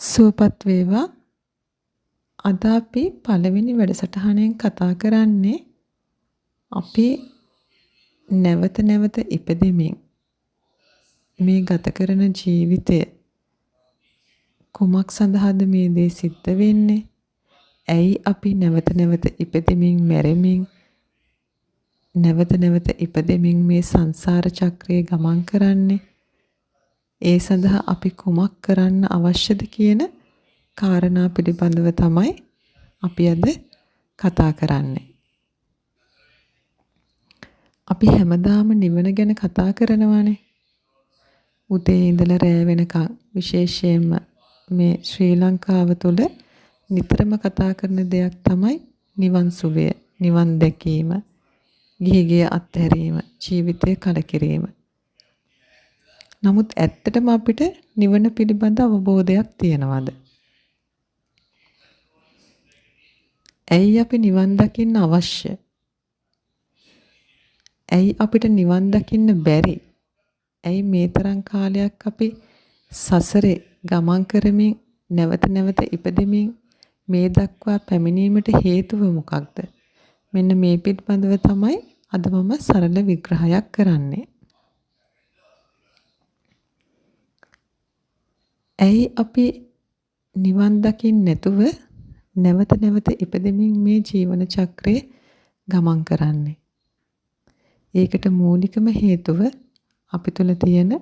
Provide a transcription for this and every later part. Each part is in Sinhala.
සුවපත් වේවා. අද අපි පළවෙනි වැඩසටහනෙන් කතා කරන්නේ අපි නැවත නැවත ඉපදෙමින් මේ ගත කරන ජීවිතය කුමක් සඳහාද මේ දේ සිද්ධ වෙන්නේ? ඇයි අපි නැවත නැවත ඉපදෙමින් මැරෙමින් නැවත නැවත ඉපදෙමින් මේ සංසාර චක්‍රයේ ගමන් කරන්නේ? ඒ සඳහා අපි කුමක් කරන්න අවශ්‍යද කියන කාරණා පිළිබඳව තමයි අපි අද කතා කරන්නේ. අපි හැමදාම නිවන ගැන කතා කරනවානේ. උදේ ඉඳලා රෑ වෙනකන් විශේෂයෙන්ම මේ ශ්‍රී ලංකාව තුළ නිතරම කතා කරන දෙයක් තමයි නිවන් සුවය, නිවන් දැකීම, ගිහිගේ අත්හැරීම, ජීවිතය කලකිරීම. නමුත් ඇත්තටම අපිට නිවන පිළිබඳ අවබෝධයක් තියනවද? ඇයි අපි නිවන් දකින්න අවශ්‍ය? ඇයි අපිට නිවන් දකින්න බැරි? ඇයි මේ තරම් කාලයක් අපි සසරේ ගමන් කරමින් නැවත නැවත ඉපදෙමින් මේ දක්වා පැමිණීමට හේතුව මොකක්ද? මෙන්න මේ පිළිබඳව තමයි අද මම සරල විග්‍රහයක් කරන්නේ. ඇයි අපි නිවන් දකින්න නැතුව නැවත නැවත ඉපදෙමින් මේ ජීවන චක්‍රේ ගමන් කරන්නේ? ඒකට මූලිකම හේතුව අපි තුල තියෙන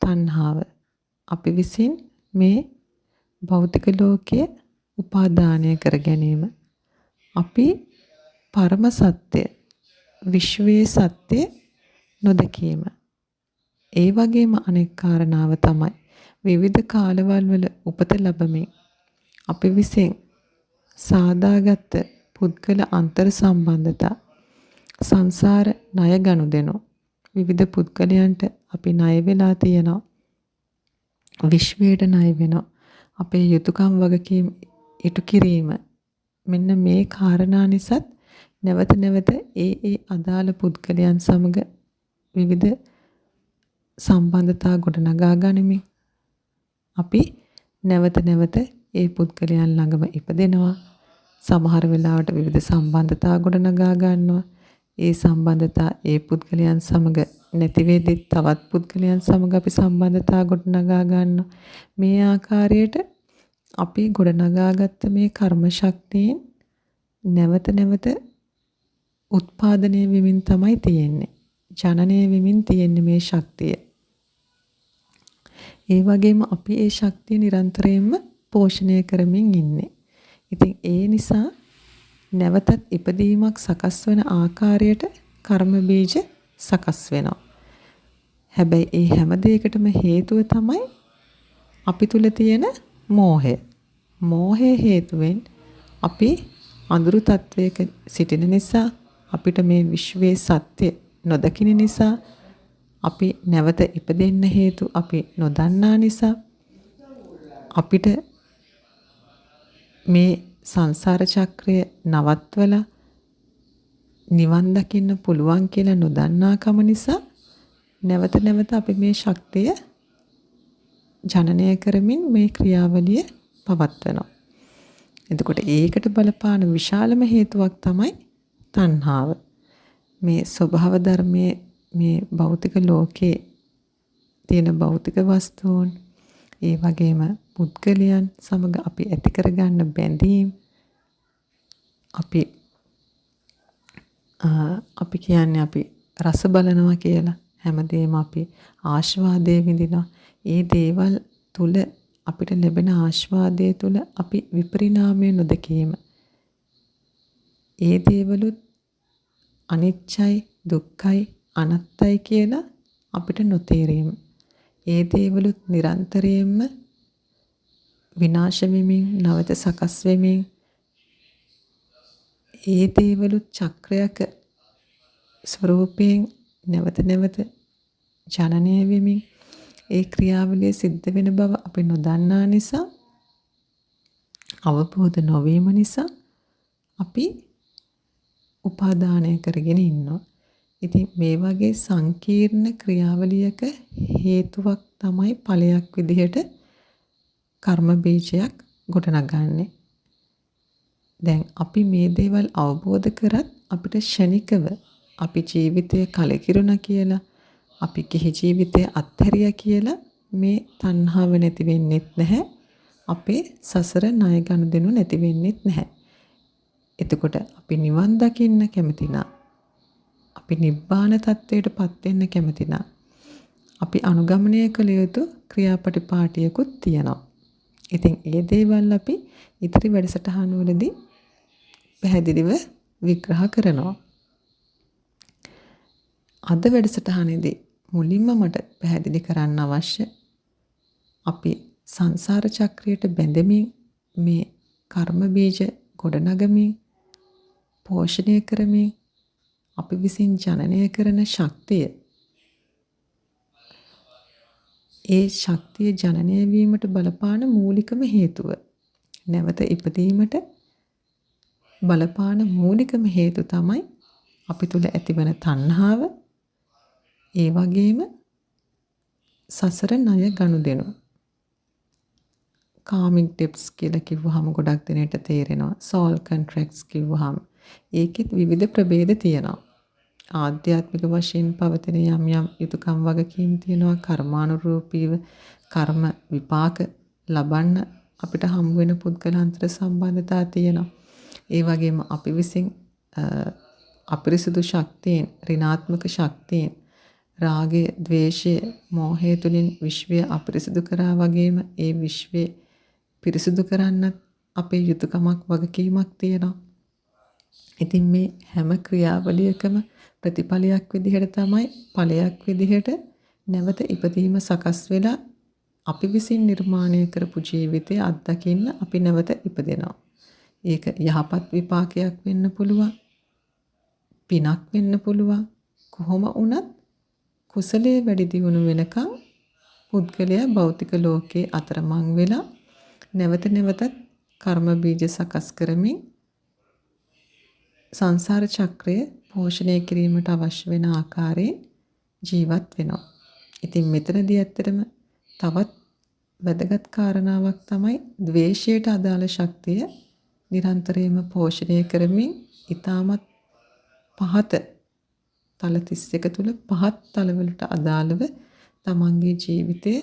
තණ්හාව. අපි විසින් මේ භෞතික ලෝකයේ උපාදානය කර ගැනීම. අපි පරම සත්‍ය, විශ්වයේ සත්‍ය නොදකීම. ඒ වගේම අනෙක් කාරණාව තමයි විවිධ කාලවල වල උපත ලැබමින් අපි විසින් සාදාගත් පුද්ගල අන්තර් සම්බන්ධතා, සංසාර ණය ගනුදෙනු, විවිධ පුද්ගලයන්ට අපි ණය වෙලා තියෙනවා. විශ්වයට ණය වෙනවා. අපේ යුතුයකම් වගකීම් ඉටු කිරීම. මෙන්න මේ කාරණා නිසාත් නැවත නැවත ඒ අදාළ පුද්ගලයන් සමග විවිධ සම්බන්ධතා ගොඩනගා ගනිමින් අපි නැවත නැවත ඒ පුද්ගලයන් ළඟම ඉපදෙනවා. සමහර වෙලාවට විවිධ සම්බන්ධතා ගොඩනගා ගන්නවා. ඒ සම්බන්ධතා ඒ පුද්ගලයන් සමග නැති වෙද්දී තවත් පුද්ගලයන් සමග අපි සම්බන්ධතා ගොඩනගා ගන්නවා. මේ ආකාරයට අපි ගොඩනගාගත්ත මේ කර්ම ශක්තියෙන් නැවත නැවත උත්පාදනය වෙමින් තමයි තියෙන්නේ. ජනනය වෙමින් තියෙන්නේ මේ ශක්තිය. ඒ වගේම අපි ඒ ශක්තිය නිරන්තරයෙන්ම පෝෂණය කරමින් ඉන්නේ. ඉතින් ඒ නිසා නැවතත් ඉපදීමක් සකස් වන ආකාරයට කර්ම බීජ සකස් වෙනවා. හැබැයි ඒ හැම දෙයකටම හේතුව තමයි අපි තුල තියෙන මෝහය. මෝහය හේතුවෙන් අපි අඳුරු තත්වයක සිටින නිසා, අපිට මේ විශ්වයේ සත්‍ය නොදකින නිසා, අපි නැවත ඉපදෙන්න හේතු අපි නොදන්නා නිසා, අපිට මේ සංසාර චක්‍රය නවත්වලා නිවන් දකින්න පුළුවන් කියලා නොදන්නාකම නිසා නැවත නැවත අපි මේ ශක්තිය ජනනය කරමින් මේ ක්‍රියාවලිය පවත්වනවා. එතකොට ඒකට බලපාන විශාලම හේතුවක් තමයි තණ්හාව. මේ ස්වභාව ධර්මයේ මේ භෞතික ලෝකයේ තියෙන භෞතික වස්තුන්, ඒ වගේම පුද්ගලයන් සමග අපි ඇති කරගන්න බැඳීම්, අපි කියන්නේ අපි රස බලනවා කියලා, හැමදේම අපි ආස්වාදයේ විඳිනවා. ඒ දේවල් තුල අපිට ලැබෙන ආස්වාදයේ තුල අපි විපරිණාමය නොදකීම. ඒ දේවලුත් අනිත්‍යයි, දුක්ඛයි, අනාත්තයි කියලා අපිට නොතේරීම. ඒ දේවලුත් නිරන්තරයෙන්ම විනාශ වෙමින්, නැවත සකස් වෙමින්, ඒ දේවලුත් චක්‍රයක ස්වરૂපයෙන් නැවත නැවත ජනනය වෙමින් ඒ ක්‍රියාවලිය සිද්ධ වෙන බව අපි නොදන්නා නිසා, අවබෝධ නොවීම නිසා අපි උපාදානය කරගෙන ඉන්නවා. ඉතින් මේ වගේ සංකීර්ණ ක්‍රියාවලියක හේතුවක් තමයි ඵලයක් විදිහට කර්ම බීජයක් ගොඩනගන්නේ. දැන් අපි මේ දේවල් අවබෝධ කරත් අපිට ෂණිකව අපි ජීවිතය කලකිරුණා කියලා, අපි ගිහි ජීවිතය අත්හැරියා කියලා මේ තණ්හාව නැති වෙන්නෙත් නැහැ. අපේ සසර ණය ගනුදෙනු නැති වෙන්නෙත් නැහැ. එතකොට අපි නිවන් දකින්න කැමති නම්, අපි නිබ්බාන තත්වයටපත් වෙන්න කැමති නම්, අපි අනුගමනය කළ යුතු ක්‍රියාපටිපාටියකුත් තියෙනවා. ඉතින් ඒ දේවල් අපි ඉදිරි වැඩසටහන් වලදී පැහැදිලිව විග්‍රහ කරනවා. අද වැඩසටහනේදී මුලින්ම මට පැහැදිලි කරන්න අවශ්‍ය, අපි සංසාර චක්‍රයට බැඳෙමින් මේ කර්ම බීජ ගොඩනගමින් පෝෂණය කරමින් අපි විසින් ජනනය කරන ශක්තිය, ඒ ශක්තිය ජනනය වීමට බලපාන මූලිකම හේතුව, නැවත ඉපදීමට බලපාන මූලිකම හේතු තමයි අපි තුල ඇතිවන තණ්හාව, ඒ වගේම සසර ණය ගනුදෙනු. කාමික් ඩෙප්ස් කියලා කිව්වහම ගොඩක් දෙනෙට තේරෙනවා. සෝල් කොන්ට්‍රැක්ට්ස් කිව්වහම ඒකෙත් විවිධ ප්‍රභේද තියෙනවා. ආධ්‍යාත්මික වශයෙන් පවතින යම් යම් යුතුයකම් වගකීම් තියෙනවා. කර්මානුරූපීව කර්ම විපාක ලබන්න අපිට හම් වෙන පුද්ගලාන්තර සම්බන්ධතා තියෙනවා. ඒ වගේම අපි විසින් අපිරිසුදු ශක්තියෙන්, ඍණාත්මක ශක්තියෙන්, රාගය, ද්වේෂය, මෝහය තුලින් විශ්වය අපිරිසුදු කරා වගේම ඒ විශ්වය පිරිසුදු කරන්නත් අපේ යුතුයකමක් වගකීමක් තියෙනවා. ඉතින් මේ හැම ක්‍රියාවලියකම ප්‍රතිඵලයක් විදිහට තමයි, ඵලයක් විදිහට නැවත ඉපදීම සකස් වෙලා අපි විසින් නිර්මාණය කරපු ජීවිතය අත්දකින්න අපි නැවත ඉපදෙනවා. ඒක යහපත් විපාකයක් වෙන්න පුළුවන්, පිනක් වෙන්න පුළුවන්. කොහොම වුණත් කුසලයේ වැඩි දියුණු වෙනකම් පුද්ගලයා භෞතික ලෝකයේ අතරමං වෙලා නැවත නැවතත් කර්ම බීජ සකස් කරමින් සංසාර චක්‍රය පෝෂණය කිරීමට අවශ්‍ය වෙන ආකාරයෙන් ජීවත් වෙනවා. ඉතින් මෙතනදී ඇත්තටම තවත් වැදගත් කාරණාවක් තමයි ද්වේෂයට අදාළ ශක්තිය නිරන්තරයෙන්ම පෝෂණය කරමින් ඊටමත් පහත තල 31 තුල පහත් තලවලට අදාළව තමන්ගේ ජීවිතය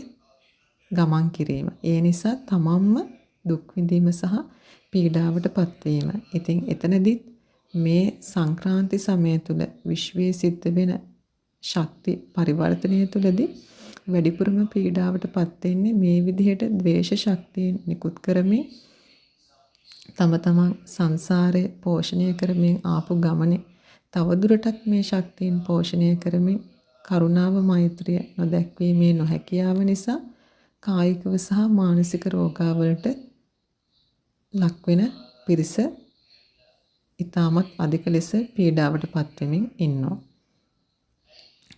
ගමන් කිරීම. ඒ නිසා තමන්ම දුක් විඳීම සහ පීඩාවටපත් වීම. ඉතින් එතනදිත් මේ සංක්‍රාන්ති සමය තුල විශ්වයේ සිද්ධ වෙන ශක්ති පරිවර්තනය තුලදී වැඩිපුරම පීඩාවටපත් වෙන්නේ මේ විදිහට ද්වේෂ ශක්තියෙන් නිකුත් කරමින් තම තමන් සංසාරේ පෝෂණය කරමින් ආපු ගමනේ තවදුරටත් මේ ශක්තියින් පෝෂණය කරමින් කරුණාව මෛත්‍රිය නොදැක්වීමේ නොහැකියාව නිසා කායිකව සහ මානසික රෝගාවලට ලක්වෙන පිරිස ඊටමත් අධික ලෙස පීඩාවටපත් වෙමින් ඉන්නවා.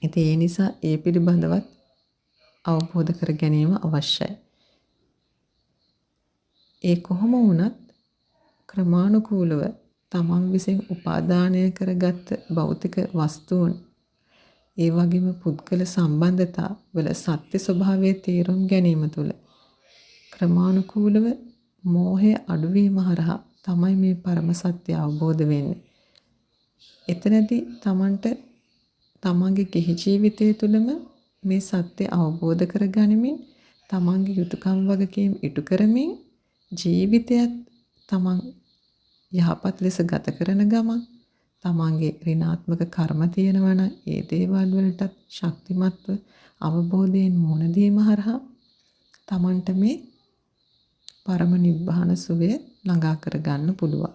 ඉතින් ඒ නිසා ඒ පිළිබඳවත් අවබෝධ කර ගැනීම අවශ්‍යයි. ඒ කොහොම වුණත් ක්‍රමානුකූලව තමන් විසින් උපාදානය කරගත් භෞතික වස්තුන්, ඒ වගේම පුද්ගල සම්බන්ධතා වල සත්‍ය ස්වභාවය තේරුම් ගැනීම තුළ ක්‍රමානුකූලව මෝහය අඩුවීම හරහා තමයි මේ පරම සත්‍ය අවබෝධ වෙන්නේ. එතනදී තමන්ට තමන්ගේ ගිහි ජීවිතය තුළම මේ සත්‍ය අවබෝධ කරගනිමින් තමන්ගේ යුතුයකම් වගකීම් ඉටු කරමින් ජීවිතයත් තමන් යහපත් ලෙස ගත කරන ගමන් තමන්ගේ ඍණාත්මක කර්ම තියෙනවා නම් ඒ දේවල් වලටත් ශක්තිමත්ව අවබෝධයෙන් මුහුණ දීම හරහා තමන්ට මේ පරම නිබ්බාන සුවය ළඟා කරගන්න පුළුවන්.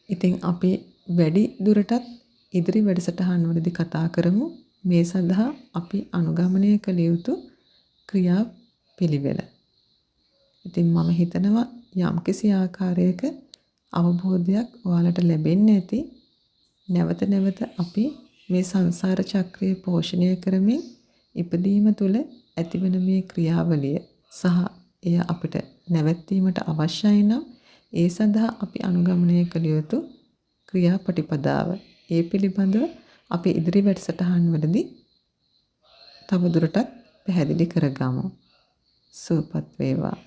ඉතින් අපි වැඩි දුරටත් ඉදිරි වැඩසටහන් වලදී කතා කරමු මේ සඳහා අපි අනුගමනය කළ යුතු ක්‍රියා පිළිවෙල. ඉතින් මම හිතනවා යම්කිසි ආකාරයක අවබෝධයක් ඔයාලට ලැබෙන්නේ නැති. නැවත නැවත අපි මේ සංසාර චක්‍රය පෝෂණය කරමින් ඉපදීම තුළ ඇතිවන මේ ක්‍රියාවලිය සහ එය අපිට නැවැත්වීමට අවශ්‍යයි නම් ඒ සඳහා අපි අනුගමනය කළ යුතු ක්‍රියාපටිපදාව. ඒ පිළිබඳව අපි ඉදිරි වැඩසටහන් වලදී තවදුරටත් පැහැදිලි කරගමු. සුවපත් වේවා.